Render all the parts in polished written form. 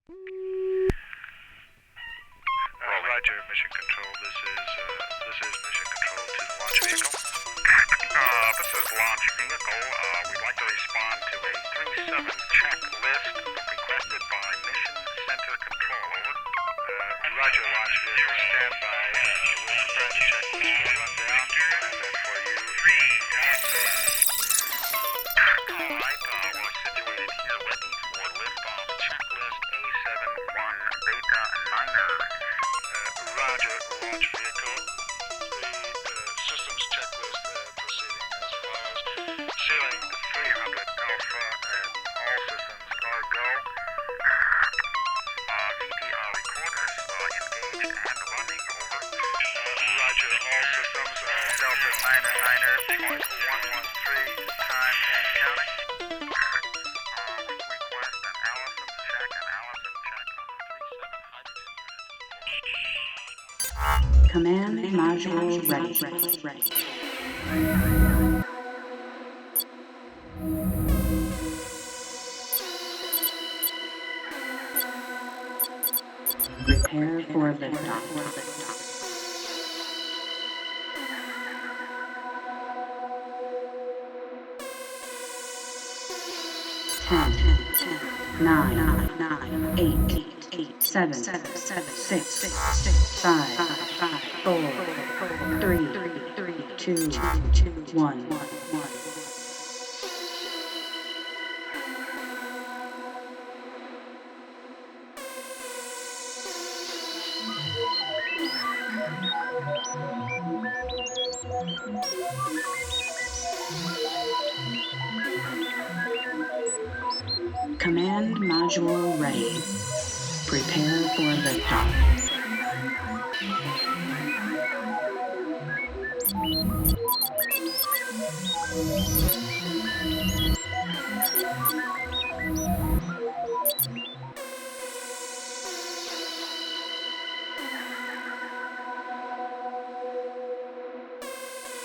Roger, Mission Control. This is Mission Control to the launch vehicle. This is launch vehicle. We'd like to respond to a 3-7 checklist requested by Mission Center Control. Over. Roger, launch vehicle. Stand by. We'll prepare the checklist for rundown. And then for you. All right, we're situated here ready for liftoff. Checklist A71 Beta Niner. Roger, launch vehicle. The systems checklist proceeding as follows. Ceiling 300 Alpha and all systems are go. VTR recorders engaged and running. Over. Roger, all systems. Delta 999.113 time and counting. We request an Allison check on the 37 hydrogen unit. Command module ready. Prepare for liftoff. 10, 9, 8, 7, 6, 5, 4, 3, 2, 1. 'Command module ready. Prepare for liftoff.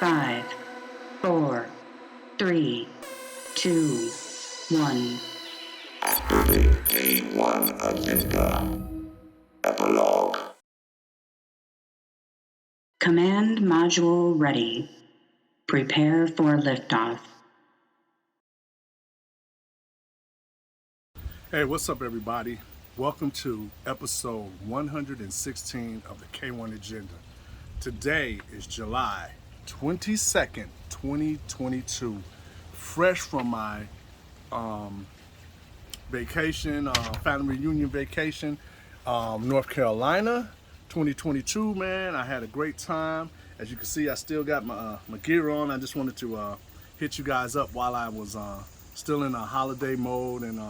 Five, 4, 3, 2, 1. Activate K-1 agenda. Epilogue. Command module ready. Prepare for liftoff. Hey, what's up, everybody? Welcome to episode 116 of the K-1 Agenda. Today is July 22nd, 2022. Fresh from my vacation, family reunion vacation, North Carolina, 2022, man. I had a great time. As you can see, I still got my gear on. I just wanted to hit you guys up while I was still in a holiday mode and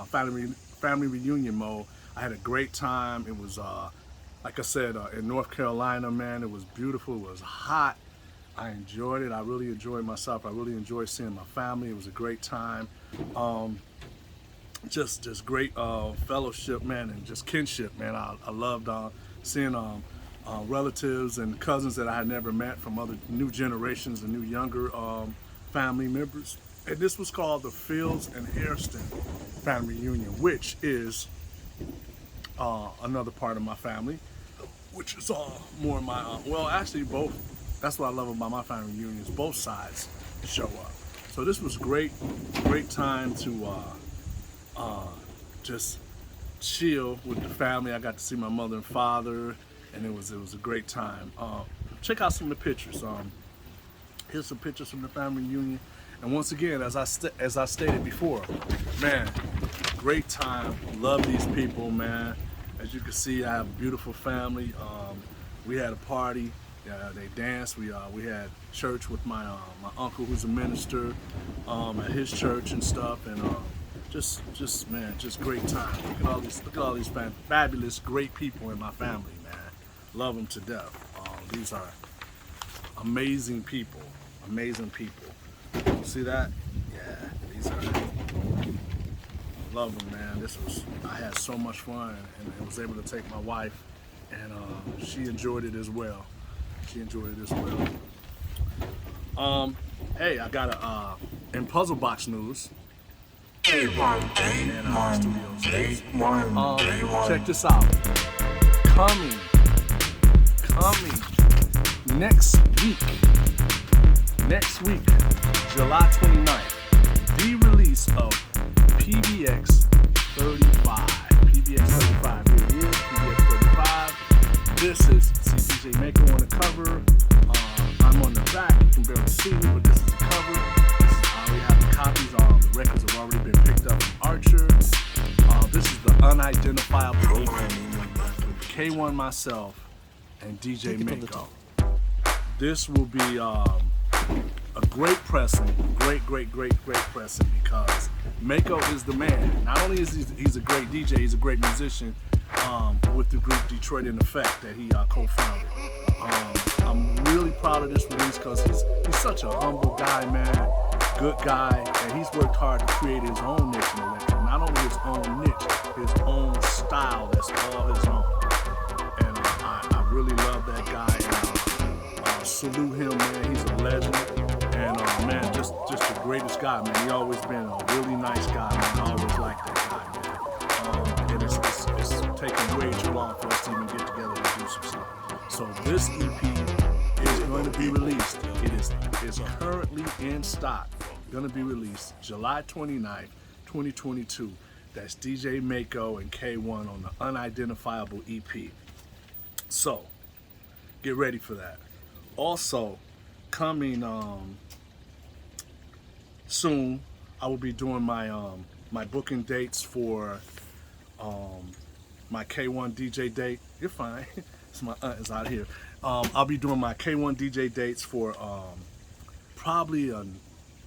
family reunion mode. I had a great time. It was, like I said, in North Carolina, man. It was beautiful. It was hot. I enjoyed it. I really enjoyed myself. I really enjoyed seeing my family. It was a great time. Just great fellowship, man, and just kinship, man. I loved seeing relatives and cousins that I had never met from other new generations and new younger family members. And this was called the Fields and Hairston family reunion, which is another part of my family, which is more of my, well, actually both. That's what I love about my family reunions. Both sides show up. So this was great time to just chill with the family. I got to see my mother and father, and it was a great time. Check out some of the pictures. Here's some pictures from the family reunion. And once again, as I stated before, man, great time. Love these people, man. As you can see, I have a beautiful family. We had a party. They danced. We had church with my uncle, who's a minister, at his church and stuff, and just great time. Look at all these fabulous, great people in my family, man. Love them to death. These are amazing people. See that? Yeah, these are. Love them, man. I had so much fun, and I was able to take my wife, and she enjoyed it as well. Hey, I got in puzzle box news. and studios. Check this out. Coming next week, July 29th, the release of PBX-35. PBX-35, here it is, PBX-35. This is DJ Maaco on the cover. I'm on the back, you can barely see me, but this is the cover. We have the copies, the records have already been picked up from Archer. This is the Unidentifiable K-1 myself and DJ Maaco. This will be a great pressing, great pressing, because Maaco is the man. Not only is he's a great DJ, he's a great musician with the group Detroit-In-Effect that he co-founded. I'm really proud of this release because he's such a humble guy, man, good guy, and he's worked hard to create his own niche in electro. Not only his own niche, his own style that's all his own. And I really love that guy, and salute him, man. He's a legend, and man, just the greatest guy, man. He always been a really nice guy, man. I always liked that guy, man. And it's taken way too long for us to even get together to do some stuff. So this EP is going to be released. It is currently in stock. Going to be released July 29th, 2022. That's DJ Maaco and K-1 on the Unidentifiable EP. So get ready for that. Also, coming soon, I will be doing my my booking dates for my K-1 DJ date. You're fine. My aunt is out here. I'll be doing my K-1 DJ dates for probably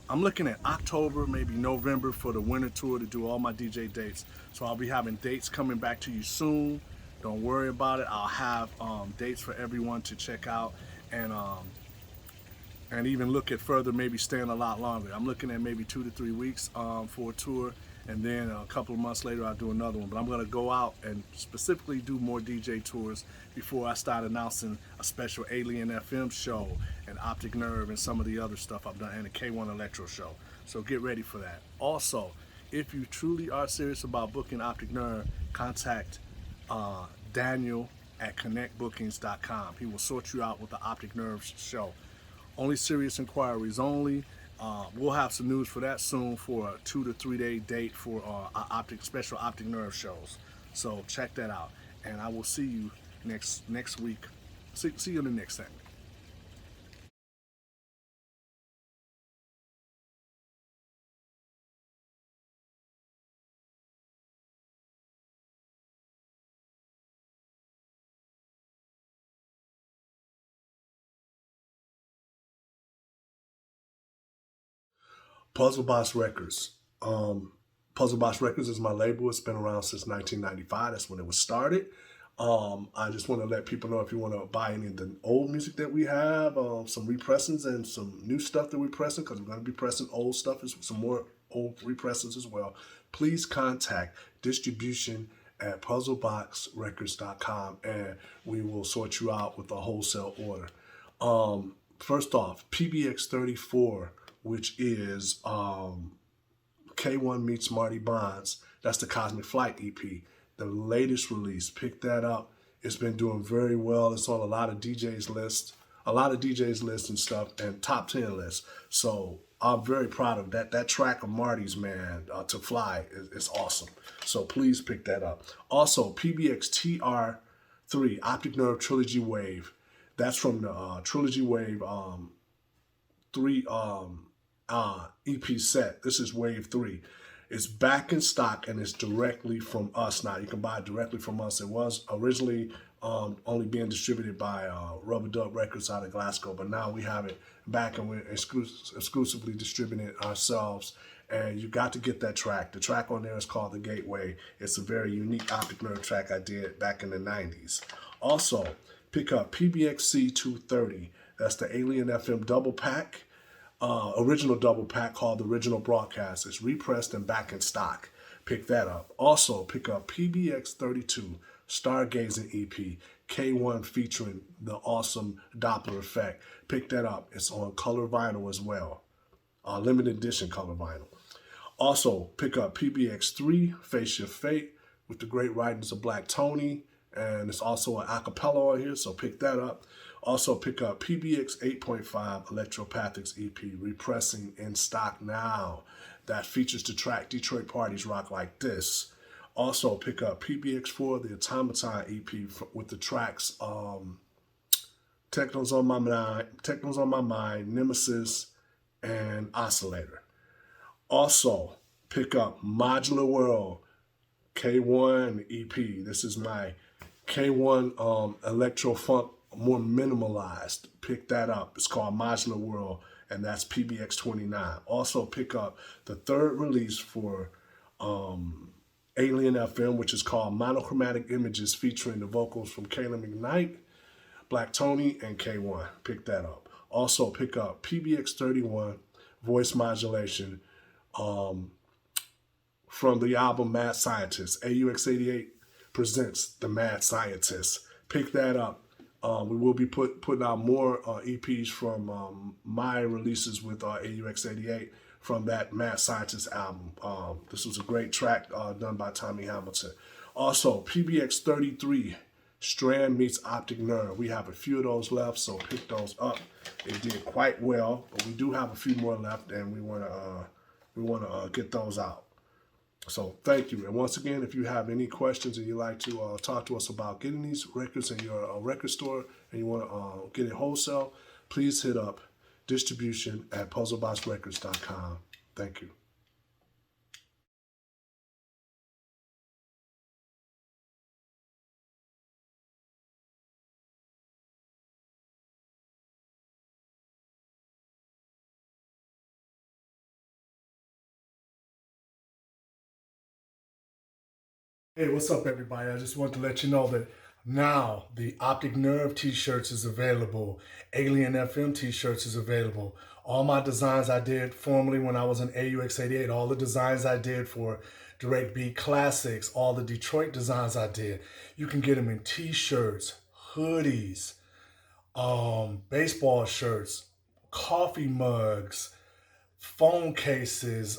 I'm looking at October, maybe November for the winter tour to do all my DJ dates. So I'll be having dates coming back to you soon. Don't worry about it. I'll have dates for everyone to check out, and even look at further, maybe staying a lot longer. I'm looking at maybe 2 to 3 weeks for a tour, and then a couple of months later I'll do another one. But I'm going to go out and specifically do more DJ tours before I start announcing a special Alien FM show and Optic Nerve and some of the other stuff I've done, and a K-1 Electro show. So get ready for that. Also, if you truly are serious about booking Optic Nerve, contact Daniel at connectbookings.com. He will sort you out with the Optic Nerve show. Only serious inquiries only. We'll have some news for that soon for a 2 to 3 day date for special Optic Nerve shows. So check that out, and I will see you next week. See you in the next segment. Puzzle Box Records. Puzzle Box Records is my label. It's been around since 1995. That's when it was started. I just want to let people know, if you want to buy any of the old music that we have, some repressings and some new stuff that we're pressing, because we're going to be pressing old stuff, some more old repressings as well. Please contact distribution at puzzleboxrecords.com, and we will sort you out with a wholesale order. First off, PBX-34, which is K-1 meets Marty Bonds. That's the Cosmic Flight EP, the latest release. Pick that up. It's been doing very well. It's on a lot of DJs lists and stuff, and top 10 lists. So I'm very proud of that. That track of Marty's, man, To Fly is awesome. So please pick that up. Also, PBX-3 Optic Nerve Trilogy Wave. That's from the Trilogy Wave 3 EP set. This is Wave 3. It's back in stock, and it's directly from us now. You can buy it directly from us. It was originally only being distributed by Rubber Dub Records out of Glasgow, but now we have it back, and we're exclusively distributing it ourselves. And you got to get that track. The track on there is called The Gateway. It's a very unique Optic Nerve track I did back in the 90s. Also, pick up PBXC-230. That's the Alien FM double pack. Original double pack called The Original Broadcast. It's repressed and back in stock. Pick that up. Also, pick up PBX-32 Stargazing EP, K-1 featuring the awesome Dopplereffekt. Pick that up. It's on color vinyl as well. Limited edition color vinyl. Also, pick up PBX-3 Face Your Fate with the great writings of Black Tony, and it's also an acapella on here, so pick that up. Also, pick up PBX 8.5 Electropathics EP, Repressing, in stock now. That features the track Detroit Parties Rock Like This. Also, pick up PBX-4, the Automaton EP with the tracks Techno's on My Mind, Nemesis, and Oscillator. Also, pick up Modular World K-1 EP. This is my K-1 electro funk, more minimalized. Pick that up. It's called Modular World, and that's PBX-29. Also, pick up the third release for Alien FM, which is called Monochromatic Images, featuring the vocals from Kayla McKnight, Black Tony, and K-1. Pick that up. Also, pick up PBX-31 Voice Modulation from the album Mad Scientist. AUX88 presents The Mad Scientist. Pick that up. We will be putting out more EPs from my releases with AUX88 from that Mad Scientist album. This was a great track done by Tommy Hamilton. Also, PBX-33 Strand meets Optic Nerve. We have a few of those left, so pick those up. They did quite well, but we do have a few more left, and we want to get those out. So thank you. And once again, if you have any questions and you'd like to talk to us about getting these records in your record store and you want to get it wholesale, please hit up distribution@puzzleboxrecords.com. Thank you. Hey, what's up, everybody? I just want to let you know that now the Optic Nerve t-shirts is available. Alien FM t-shirts is available. All my designs I did formerly when I was in AUX88, all the designs I did for Direct Beat Classics, all the Detroit designs I did, you can get them in t-shirts, hoodies, baseball shirts, coffee mugs, phone cases,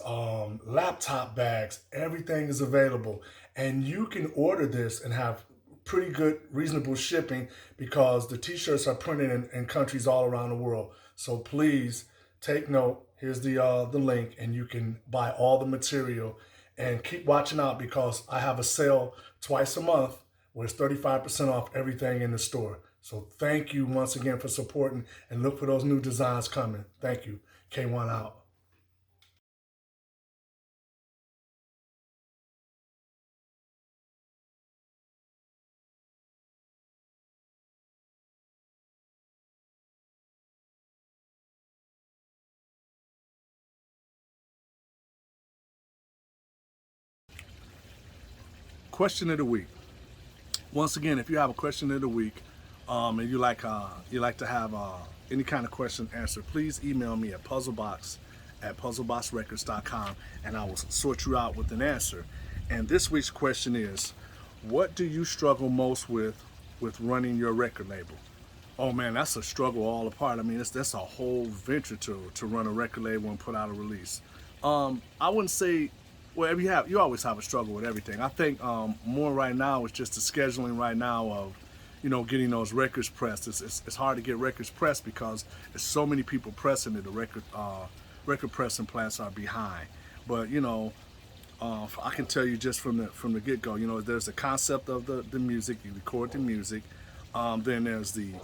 laptop bags. Everything is available. And you can order this and have pretty good, reasonable shipping because the t-shirts are printed in countries all around the world. So please take note. Here's the link, and you can buy all the material. And keep watching out because I have a sale twice a month where it's 35% off everything in the store. So thank you once again for supporting, and look for those new designs coming. Thank you. K-1 out. Question of the week. Once again, if you have a question of the week, and you like to have any kind of question answered, please email me at puzzleboxrecords.com, and I will sort you out with an answer. And this week's question is, what do you struggle most with running your record label? Oh man, that's a struggle all apart. I mean, that's a whole venture to run a record label and put out a release. I wouldn't say. Well, you always have a struggle with everything. I think more right now is just the scheduling right now of, getting those records pressed. It's hard to get records pressed because there's so many people pressing it. The record pressing plants are behind. But I can tell you just from the get-go, there's the concept of the music. You record the music. Then there's the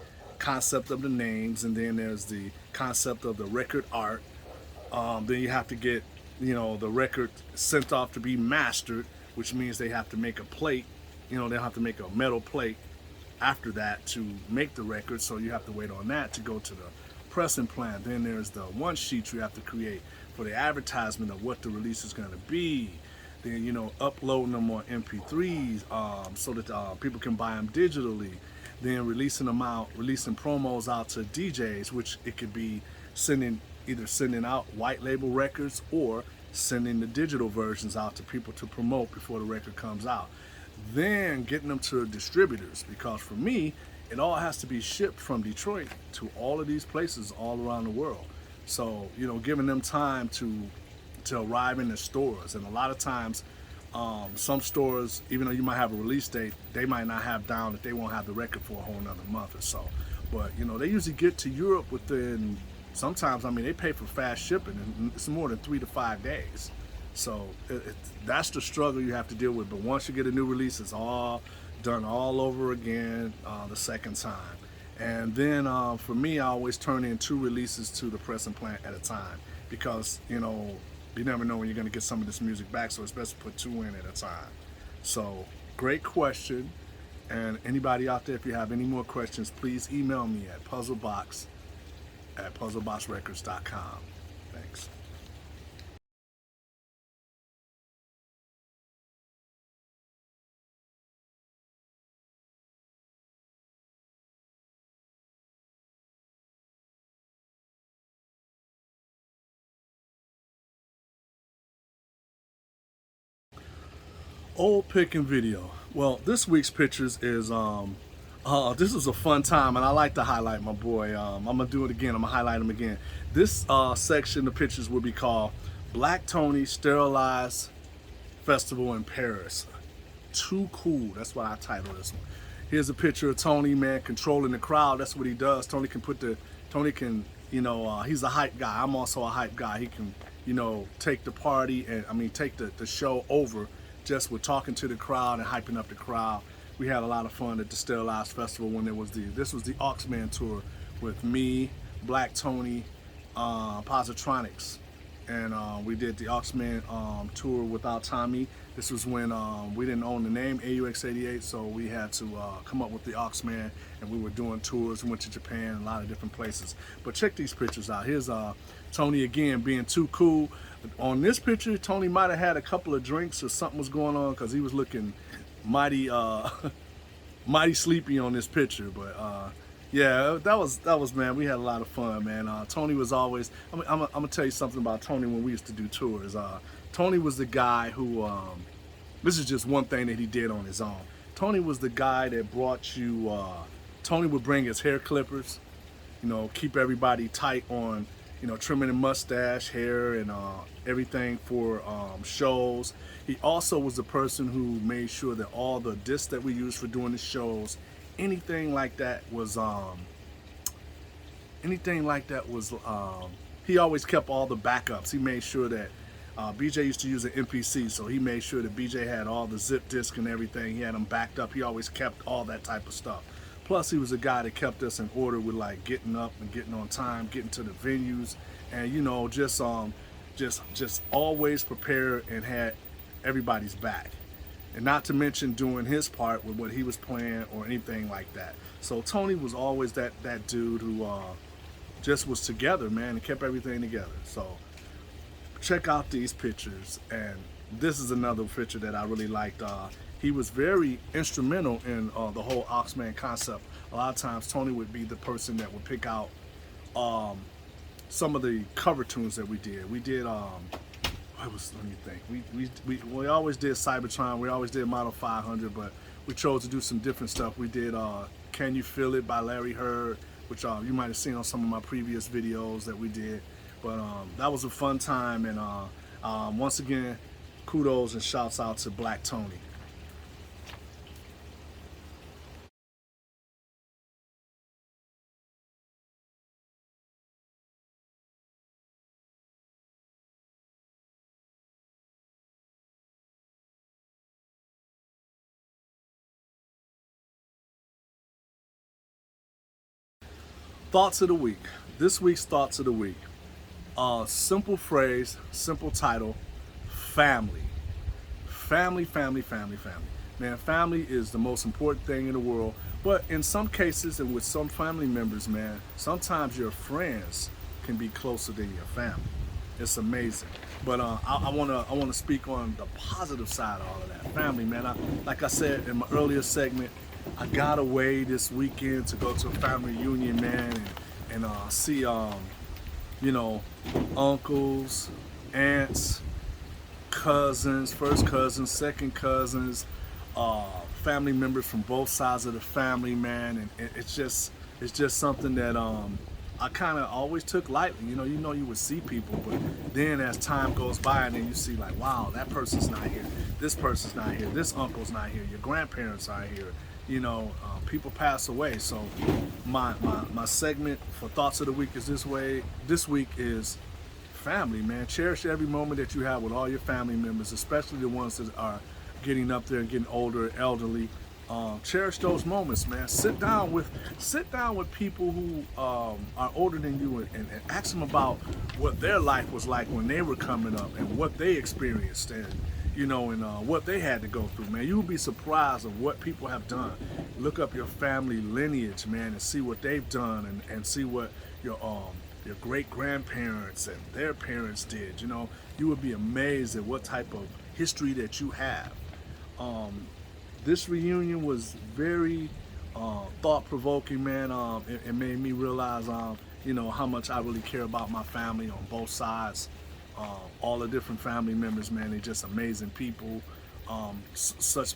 concept of the names, and then there's the concept of the record art. Then you have to get the record sent off to be mastered, which means they have to make a plate. They'll have to make a metal plate after that to make the record, so you have to wait on that to go to the pressing plant. Then there's the one sheet you have to create for the advertisement of what the release is going to be. Then uploading them on MP3s so that people can buy them digitally. Then releasing promos out to DJs, which it could be either sending out white label records or sending the digital versions out to people to promote before the record comes out. Then getting them to distributors, because for me, it all has to be shipped from Detroit to all of these places all around the world. So, giving them time to to arrive in the stores. And a lot of times, some stores, even though you might have a release date, they might not have down that they won't have the record for a whole nother month or so. But you know, they usually get to Europe within, sometimes, I mean, they pay for fast shipping, and it's more than 3 to 5 days. So that's the struggle you have to deal with. But once you get a new release, it's all done all over again the second time. And then for me, I always turn in 2 releases to the pressing plant at a time, because you know, you never know when you're going to get some of this music back, so it's best to put 2 in at a time. So great question. And anybody out there, if you have any more questions, please email me at puzzlebox@puzzleboxrecords.com. Thanks. Old picking video. Well, this week's pictures is this is a fun time, and I like to highlight my boy. I'm gonna do it again. I'm gonna highlight him again. This section of pictures will be called Black Tony Sterilized Festival in Paris. Too cool. That's why I titled this one. Here's a picture of Tony, man, controlling the crowd. That's what he does. Tony can, you know, he's a hype guy. I'm also a hype guy. He can, you know, take the party and, I mean, take the show over just with talking to the crowd and hyping up the crowd. We had a lot of fun at the Sterilized Festival when this was the Oxman tour with me, Black Tony, Positronics, and we did the Oxman tour without Tommy. This was when we didn't own the name AUX88, so we had to come up with the Oxman, and we were doing tours. We went to Japan, a lot of different places. But check these pictures out. Here's Tony again being too cool. On this picture, Tony might have had a couple of drinks or something was going on, because he was looking mighty mighty sleepy on this picture. But yeah, that was man, we had a lot of fun, man. Tony was always, I'm gonna tell you something about Tony when we used to do tours. Tony was the guy who this is just one thing that he did on his own. Tony was the guy that brought you Tony would bring his hair clippers, you know, keep everybody tight on, you know, trimming the mustache, hair, and everything for shows. He also was the person who made sure that all the discs that we used for doing the shows, anything like that was, he always kept all the backups. He made sure that BJ used to use an MPC, so he made sure that BJ had all the zip disc and everything. He had them backed up. He always kept all that type of stuff. Plus, he was a guy that kept us in order with, like, getting up and getting on time, getting to the venues, and, you know, just always prepared and had everybody's back. And not to mention doing his part with what he was playing or anything like that. So Tony was always that dude who just was together, man, and kept everything together. So check out these pictures, and this is another picture that I really liked. He was very instrumental in the whole Oxman concept. A lot of times Tony would be the person that would pick out some of the cover tunes that we did. We did, let me think. We always did Cybertron, we always did Model 500, but we chose to do some different stuff. We did Can You Feel It by Larry Heard, which you might have seen on some of my previous videos that we did. But that was a fun time, and once again, kudos and shouts out to Black Tony. Thoughts of the week. This week's thoughts of the week. Simple phrase, simple title, family. Family, family, family, family. Man, family is the most important thing in the world. But in some cases and with some family members, man, sometimes your friends can be closer than your family. It's amazing. But I wanna speak on the positive side of all of that. Family, man. Like I said in my earlier segment, I got away this weekend to go to a family reunion, man, and see you know, uncles, aunts, cousins, first cousins, second cousins, family members from both sides of the family, man, and it's just something that I kind of always took lightly. You know, you would see people, but then as time goes by, and then you see like, wow, that person's not here, this person's not here, this uncle's not here, your grandparents aren't here. You know, people pass away. So my segment for Thoughts of the Week is this way. This week is family, man. Cherish every moment that you have with all your family members, especially the ones that are getting up there and getting older, elderly. Cherish those moments, man. Sit down with people who are older than you and ask them about what their life was like when they were coming up and what they experienced and what they had to go through, man. You'll be surprised of what people have done. Look up your family lineage, man, and see what they've done and see what your great grandparents and their parents did. You know, you would be amazed at what type of history that you have. This reunion was very thought-provoking, man. It made me realize, how much I really care about my family on both sides. All the different family members, man, they're just amazing people. Such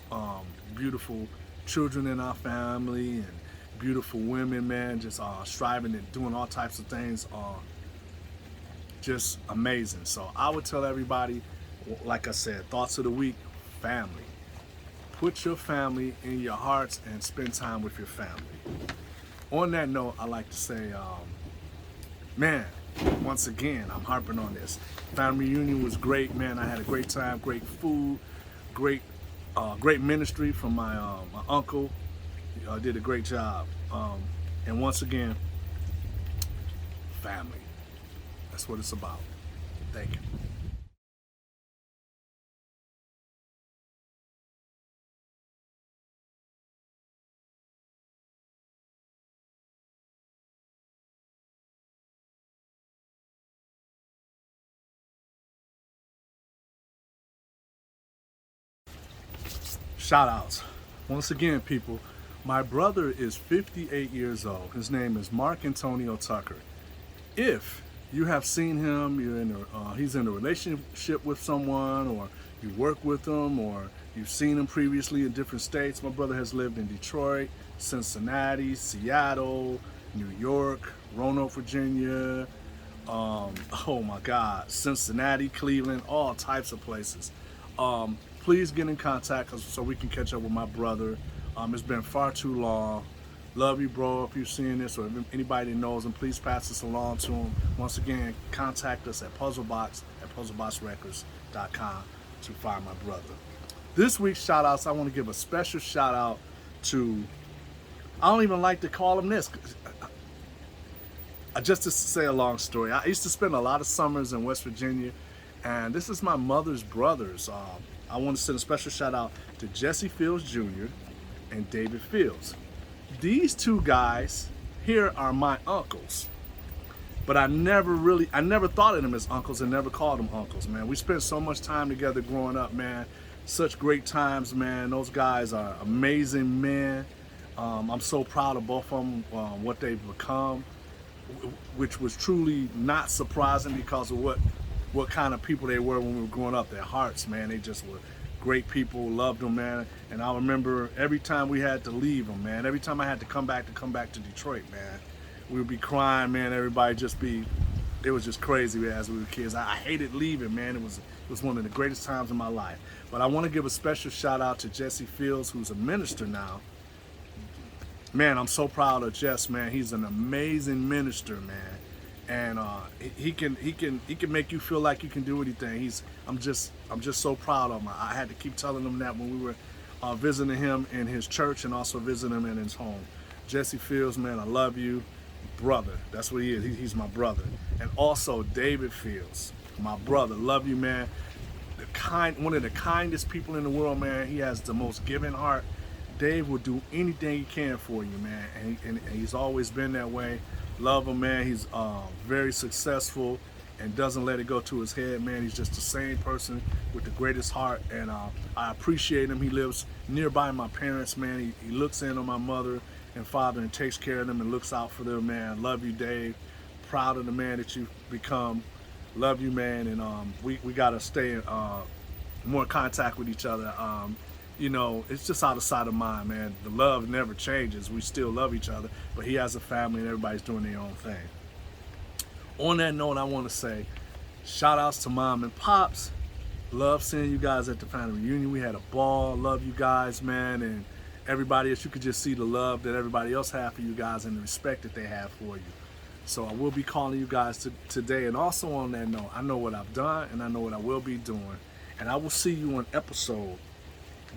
beautiful children in our family and beautiful women, man, just striving and doing all types of things. Just amazing. So I would tell everybody, like I said, Thoughts of the Week, family. Put your family in your hearts and spend time with your family. On that note, I like to say, man, once again, I'm harping on this. Family reunion was great, man. I had a great time, great food, great ministry from my uncle. He did a great job. And once again, family. That's what it's about. Thank you. Shout outs. Once again, people, my brother is 58 years old. His name is Mark Antonio Tucker. If you have seen him, he's in a relationship with someone, or you work with him, or you've seen him previously in different states. My brother has lived in Detroit, Cincinnati, Seattle, New York, Roanoke, Virginia, oh my God, Cincinnati, Cleveland, all types of places. Please get in contact so we can catch up with my brother. It's been far too long. Love you, bro. If you're seeing this or if anybody knows him, please pass this along to him. Once again, contact us at puzzlebox@puzzleboxrecords.com to find my brother. This week's shout outs, I want to give a special shout out to, I don't even like to call him this. Just to say a long story, I used to spend a lot of summers in West Virginia, and this is my mother's brothers. I want to send a special shout out to Jesse Fields Jr. and David Fields. These two guys here are my uncles, but I never thought of them as uncles and never called them uncles, man. We spent so much time together growing up, man. Such great times, man. Those guys are amazing men. I'm so proud of both of them, what they've become, which was truly not surprising because of what kind of people they were when we were growing up. Their hearts, man, they just were great people, loved them, man. And I remember every time we had to leave them, man, every time I had to come back to Detroit, man, we would be crying, man. Everybody it was just crazy as we were kids. I hated leaving, man. It was one of the greatest times in my life. But I want to give a special shout out to Jesse Fields, who's a minister now. Man, I'm so proud of Jess, man. He's an amazing minister, man. And he can make you feel like you can do anything. I'm just so proud of him. I had to keep telling him that when we were visiting him in his church and also visiting him in his home. Jesse Fields, man, I love you, brother. That's what he is. He's my brother. And also David Fields, my brother. Love you, man. One of the kindest people in the world, man. He has the most giving heart. Dave will do anything he can for you, man, and he's always been that way. Love him, man. He's very successful and doesn't let it go to his head, man. He's just the same person with the greatest heart, and I appreciate him. He lives nearby my parents, man. He looks in on my mother and father and takes care of them and looks out for them, man. Love you, Dave. Proud of the man that you've become. Love you, man, and we got to stay in more contact with each other. It's just out of sight of mind, man. The love never changes. We still love each other, but he has a family and everybody's doing their own thing. On that note, I want to say shout outs to mom and pops. Love seeing you guys at the family reunion. We had a ball. Love you guys, man. And everybody else, you could just see the love that everybody else have for you guys and the respect that they have for you. So I will be calling you guys today. And also on that note, I know what I've done and I know what I will be doing. And I will see you on episode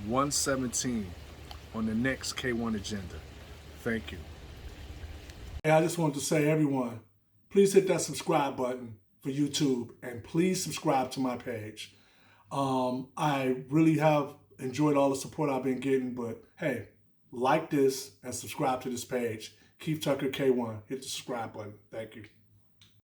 117 on the next K-1 agenda. Thank you. Hey, I just wanted to say, everyone, please hit that subscribe button for YouTube and please subscribe to my page. I really have enjoyed all the support I've been getting, but hey, like this and subscribe to this page. Keith Tucker K1. Hit the subscribe button. Thank you.